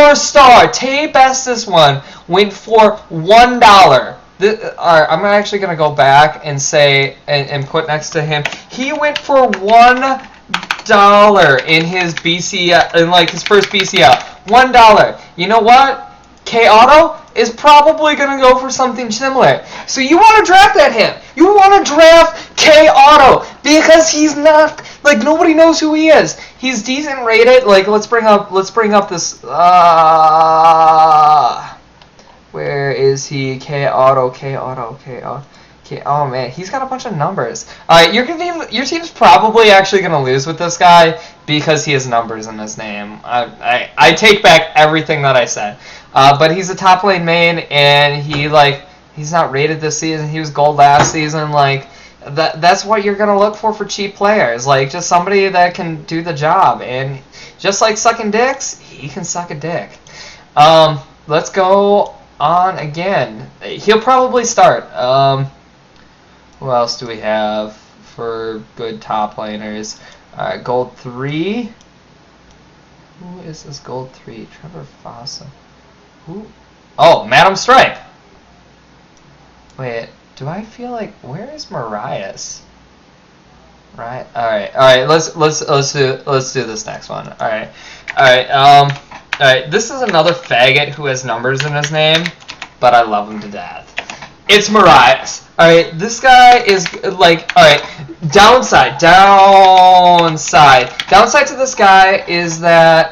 4-star. Tay Best's one went for $1. Alright, I'm actually going to go back and say, and put next to him, he went for $1 in his BCL, in like his first BCL. $1. You know what? K-Auto is probably going to go for something similar. So you want to draft that him. You want to draft K-Auto because he's not, like, nobody knows who he is. He's decent rated. Like, let's bring up this, where is he? K-Auto. Oh man, he's got a bunch of numbers. Alright, your team's probably actually going to lose with this guy because he has numbers in his name. I take back everything that I said. But he's a top lane main, and he's not rated this season. He was gold last season. Like, that's what you're going to look for cheap players. Like, just somebody that can do the job. And just like sucking dicks, he can suck a dick. Let's go on again. He'll probably start. Who else do we have for good top laners? Gold 3. Who is this gold 3? Trevor Fossa. Who? Oh, Madam Stripe. Wait, do I feel like, where is Marias? Right. All right. Let's do this next one. All right. All right. This is another faggot who has numbers in his name, but I love him to death. It's Marias. Alright, this guy is like, alright, downside to this guy is that,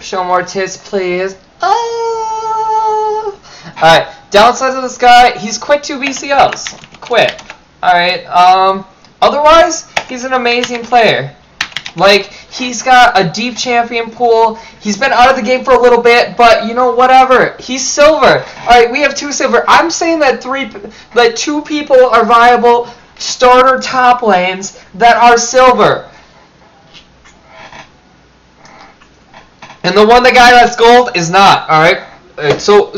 show more tits, please. Alright, downside to this guy, he's quit 2 BCLs. Quit. Alright, otherwise, he's an amazing player. Like, he's got a deep champion pool. He's been out of the game for a little bit, but, you know, whatever. He's silver. Alright, we have 2 silver. I'm saying that 2 people are viable starter top lanes that are silver. And the guy that's gold is not, alright? So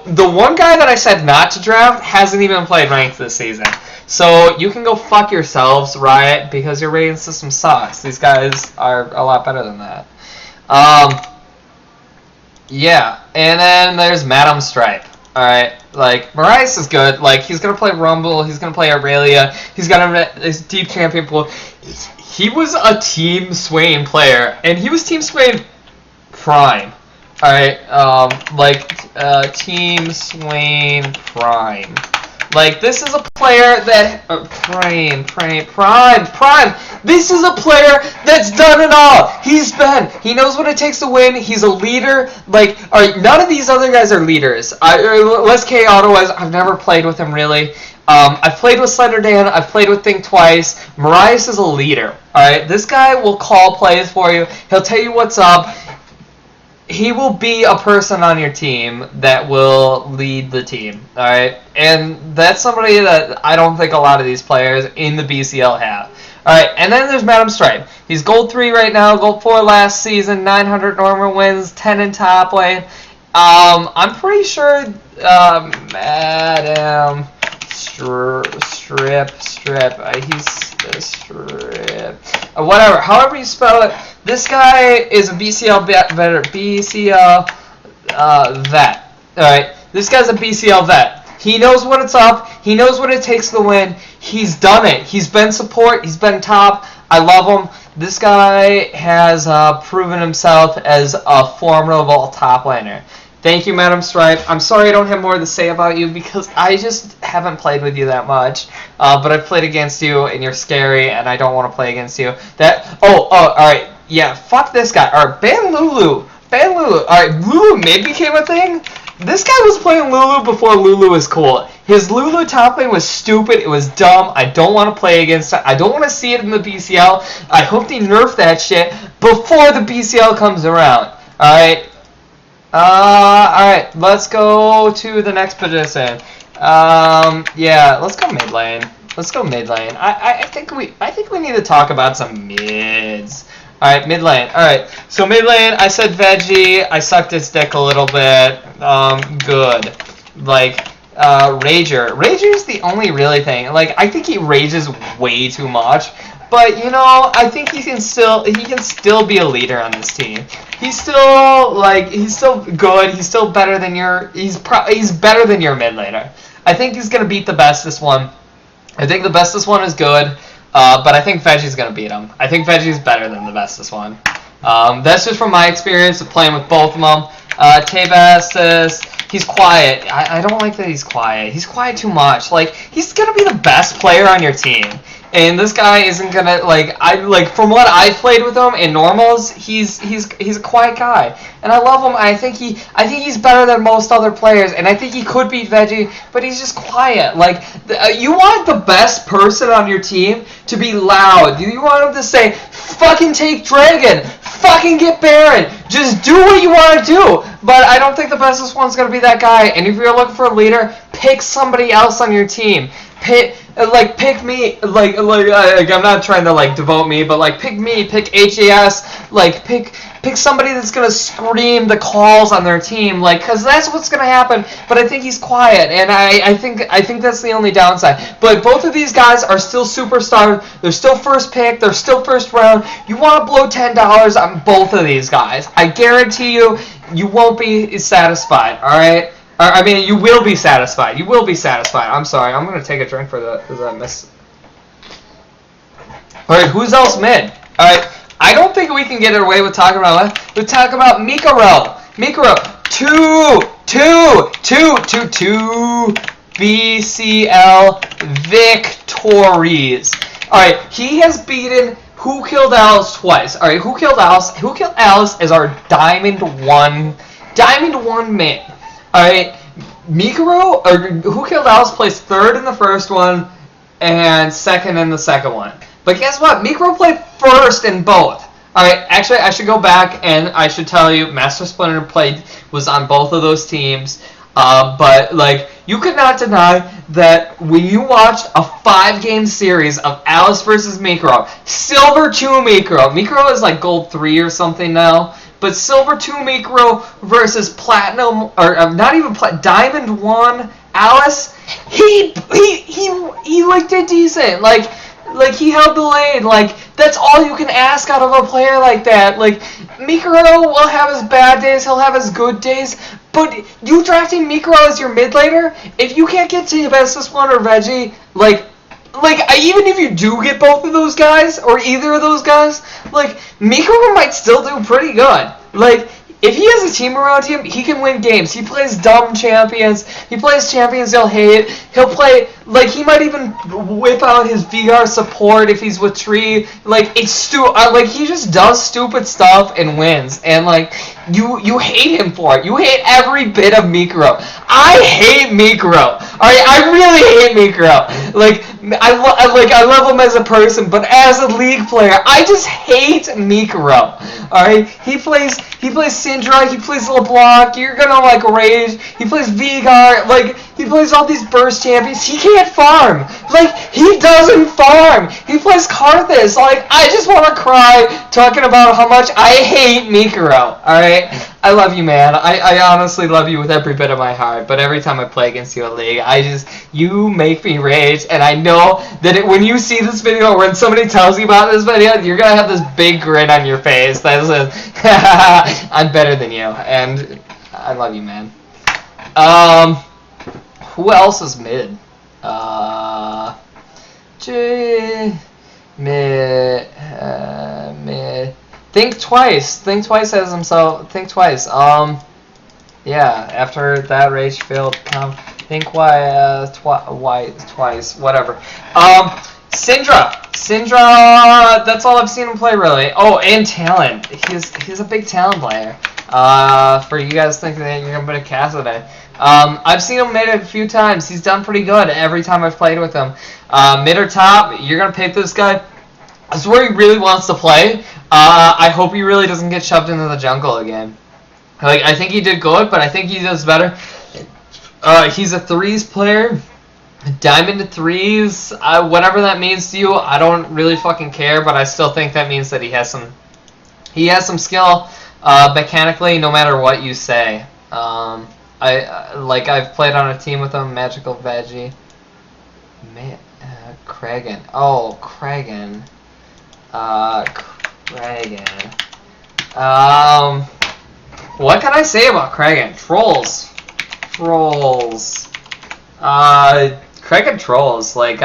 the one guy that I said not to draft hasn't even played ranked this season. So you can go fuck yourselves, Riot, because your rating system sucks. These guys are a lot better than that. Yeah, and then there's Madam Stripe. Alright, like, Marias is good. Like, he's going to play Rumble, he's going to play Aurelia, he's got his deep champion pool. He was a Team Swain player, and he was Team Swain Prime. Alright, Team Swain Prime. Like, this is a player that... Prime. This is a player that's done it all. He knows what it takes to win. He's a leader. Like, alright, none of these other guys are leaders. Les K-Auto, I've never played with him, really. I've played with Slender Dan. I've played with Think twice. Marias is a leader. Alright, this guy will call plays for you. He'll tell you what's up. He will be a person on your team that will lead the team, alright? And that's somebody that I don't think a lot of these players in the BCL have. Alright, and then there's Madam Stripe. He's gold 3 right now, gold 4 last season, 900 normal wins, 10 in top lane. I'm pretty sure Madam Strip. He's Strip. Whatever, however you spell it. This guy is a BCL vet. Alright, this guy's a BCL vet. He knows what it's up. He knows what it takes to win. He's done it. He's been support. He's been top. I love him. This guy has proven himself as a formidable top laner. Thank you, Madam Stripe. I'm sorry I don't have more to say about you because I just haven't played with you that much. But I've played against you, and you're scary, and I don't want to play against you. Alright. Yeah, fuck this guy. Alright, ban Lulu. Alright, Lulu mid became a thing? This guy was playing Lulu before Lulu was cool. His Lulu top lane was stupid. It was dumb. I don't want to play against it. I don't want to see it in the BCL. I hope they nerf that shit before the BCL comes around. Alright. Alright, let's go to the next position. Yeah, let's go mid lane. I think we need to talk about some mids. Alright, mid lane. Alright, so mid lane, I said Veggie. I sucked his dick a little bit. Good. Like, Rager. Rager's the only really thing. Like, I think he rages way too much. But you know, I think he can still be a leader on this team. He's still good. He's still better than he's better than your mid laner. I think he's gonna beat the bestest one. I think the bestest one is good, but I think Veggie's gonna beat him. I think Veggie's better than the bestest one. That's just from my experience of playing with both of them. Tabastis, he's quiet. I don't like that he's quiet. He's quiet too much. Like, he's gonna be the best player on your team. And this guy isn't gonna from what I've played with him in normals, he's a quiet guy, and I love him. I think he's better than most other players, and I think he could beat Veggie, but he's just quiet. Like you want the best person on your team to be loud. You want him to say, "Fucking take Dragon, fucking get Baron, just do what you want to do." But I don't think the bestest one's gonna be that guy. And if you're looking for a leader, pick somebody else on your team. Pick me, I'm not trying to devote me, but pick me, pick HAS, pick somebody that's gonna scream the calls on their team, cause that's what's gonna happen. But I think he's quiet, and I think that's the only downside. But both of these guys are still superstars. They're still first pick. They're still first round. You want to blow $10 on both of these guys? I guarantee you, you won't be satisfied. All right. I mean, you will be satisfied. You will be satisfied. I'm sorry. I'm going to take a drink for the miss. Alright, who's else mid? Alright, I don't think we can get away with talking about what? We'll talk about Mikaro. Mikaro, 2 BCL victories. Alright, he has beaten Who Killed Alice twice. Alright, Who Killed Alice? Who Killed Alice is our Diamond 1 mid. Alright, Mikaro, or Who Killed Alice placed third in the first one and second in the second one. But guess what? Mikaro played first in both. Alright, actually, I should go back and I should tell you, Master Splinter was on both of those teams. But, you could not deny that when you watched a 5-game series of Alice versus Mikaro, Silver 2 Mikaro is Gold 3 or something now. But Silver 2 Mikaro versus Platinum, or not even Diamond 1 Alice, he did decent. He held the lane. That's all you can ask out of a player like that. Mikaro will have his bad days, he'll have his good days. But you drafting Mikaro as your mid laner, if you can't get to Tabastis 1 or Veggie, even if you do get both of those guys, or either of those guys, Mikaro might still do pretty good. If he has a team around him, he can win games. He plays dumb champions. He plays champions he'll hate. He'll play, he might even whip out his VR support if he's with Tree. He just does stupid stuff and wins. And, you hate him for it. You hate every bit of Mikaro. I hate Mikaro. Alright, I really hate Mikaro. I love him as a person, but as a league player, I just hate Mikaro. Alright, he plays Syndra, he plays LeBlanc, you're gonna rage. He plays Vigar, he plays all these burst champions. He can't farm. He doesn't farm. He plays Karthus. I just want to cry talking about how much I hate Mikaro. Alright? I love you, man. I honestly love you with every bit of my heart. But every time I play against you in League, you make me rage. And I know that when you see this video, or when somebody tells you about this video, you're going to have this big grin on your face that says, I'm better than you. And I love you, man. Who else is mid? Mid. Think Twice. Think Twice as himself. Think Twice. Yeah. After that rage failed, think twice. Whatever. Syndra. That's all I've seen him play really. Oh, and talent. He's a big talent player. For you guys thinking that you're gonna put a Cassidy. I've seen him mid a few times. He's done pretty good every time I've played with him. Mid or top, you're gonna pick this guy. This is where he really wants to play. I hope he really doesn't get shoved into the jungle again. I think he did good, but I think he does better. He's a 3s player. Diamond to 3s. Whatever that means to you, I don't really fucking care, but I still think that means that he has some skill mechanically, no matter what you say. I've played on a team with him, Magical Veggie. Kragan. Oh, Kragan. Kragan. What can I say about Kragan? Trolls. Kragan trolls. Like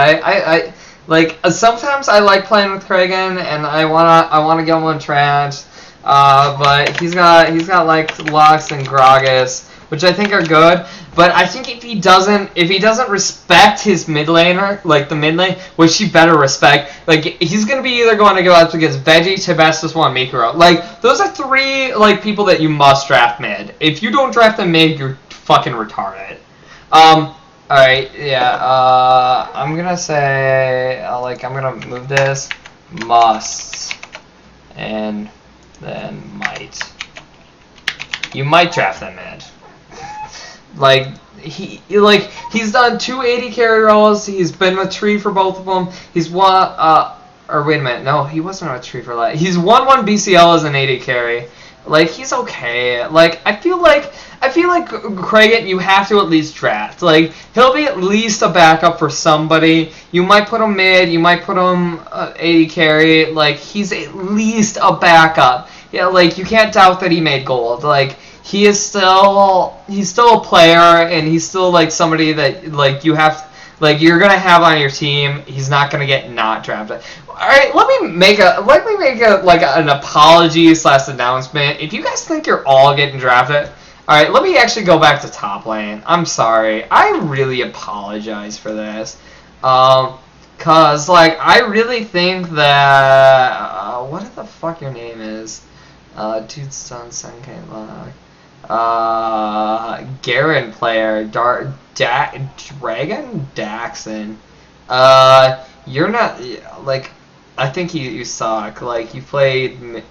sometimes I like playing with Kragan, and I wanna get one trash. But he's got like Lux and Gragas, which I think are good. But I think if he doesn't respect his mid laner, like the mid lane, which he better respect, like he's gonna be either going to go up against Veggie, Tabastus, One, Mikuro. Like those are three like people that you must draft mid. If you don't draft them mid, you're fucking retarded. Alright, yeah, I'm gonna say, I'm gonna move this, must, and then might. You might draft them mid. He's done 2 80 carry rolls, he's been with Tree for both of them, he's won, or wait a minute, no, he wasn't with Tree for that. He's won 1 BCL as an 80 carry. Like, he's okay. Like, I feel like Kragan, you have to at least draft. Like, he'll be at least a backup for somebody. You might put him mid, you might put him 80 carry. Like, he's at least a backup. Yeah, like, you can't doubt that he made gold. Like, he's still a player, and he's still, like, somebody that, like, you're gonna have on your team. He's not gonna get not drafted. All right, let me make an apology / announcement. If you guys think you're all getting drafted, all right, let me actually go back to top lane. I'm sorry. I really apologize for this. Cause like I really think that what the fuck your name is? Dude, Stun, Sunken Lock. Garen player, Dragon Daxon. You're not like. I think you suck. Like you played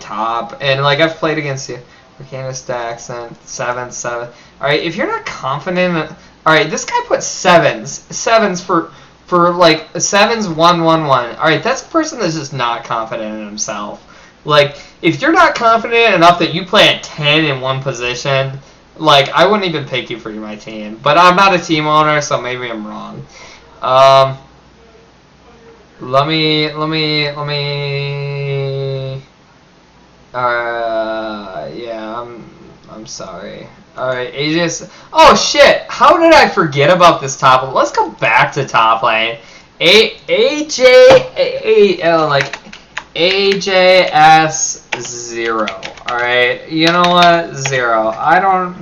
top, and like I've played against you. Arcanus Daxon 7-7. All right, if you're not confident, all right, this guy put sevens for like 7s 1-1-1. All right, that's a person that's just not confident in himself. Like, if you're not confident enough that you play at 10 in one position, like, I wouldn't even pick you for my team. But I'm not a team owner, so maybe I'm wrong. Let me. Yeah, I'm sorry. All right, AJ's. Oh shit! How did I forget about this top lane? Let's go back to top lane. AJS 0. Alright, you know what? 0. I don't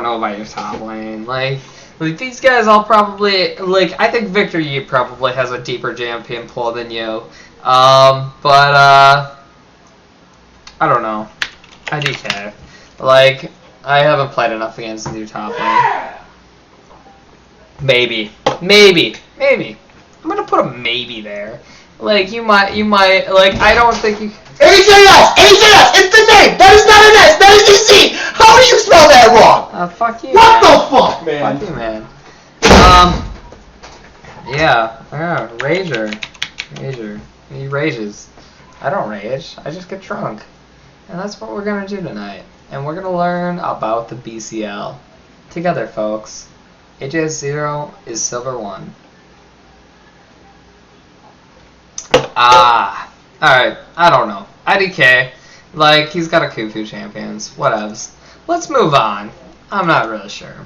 know about your top lane. Like these guys all probably, like, I think Victor Yi probably has a deeper champion pool than you. But I don't know. IDK. Like, I haven't played enough against new top lane. Maybe. I'm gonna put a maybe there. Like, you might, like, I don't think you... AJS! It's the name! That is not an S! That is EC! How do you spell that wrong? Fuck you, What man. the fuck, man? Fuck you, man. Yeah, Rager. He rages. I don't rage. I just get drunk. And that's what we're gonna do tonight. And we're gonna learn about the BCL. Together, folks. AJS 0 is Silver 1. Alright, I don't know. IDK, like, he's got a Kufu champions, whatevs. Let's move on. I'm not really sure.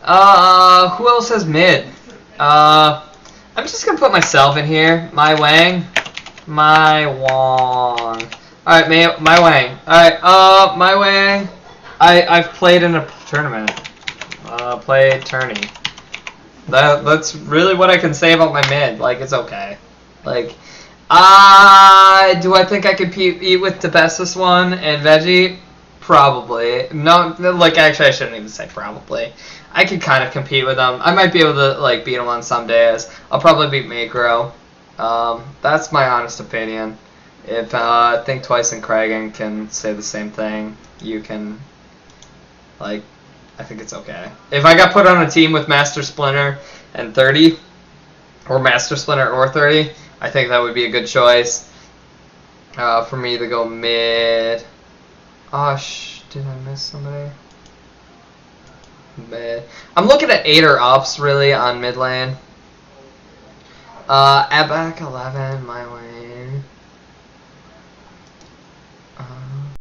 Who else has mid? I'm just gonna put myself in here. My Wang. Alright, my Wang. Alright, my Wang. I've played in a tournament. Played tourney. That's really what I can say about my mid. Like, it's okay. Like, do I think I could compete with the bestest one and Veggie? Probably. No, like, actually, I shouldn't even say probably. I could kind of compete with them. I might be able to, like, beat them on some days. I'll probably beat Mikro. That's my honest opinion. If Think Twice and Kragan can say the same thing, you can, like, I think it's okay. If I got put on a team with Master Splinter and 30, or Master Splinter or 30, I think that would be a good choice for me to go mid. Oh, did I miss somebody? Mid. I'm looking at 8 or ups, really, on mid lane. At back 11, my way.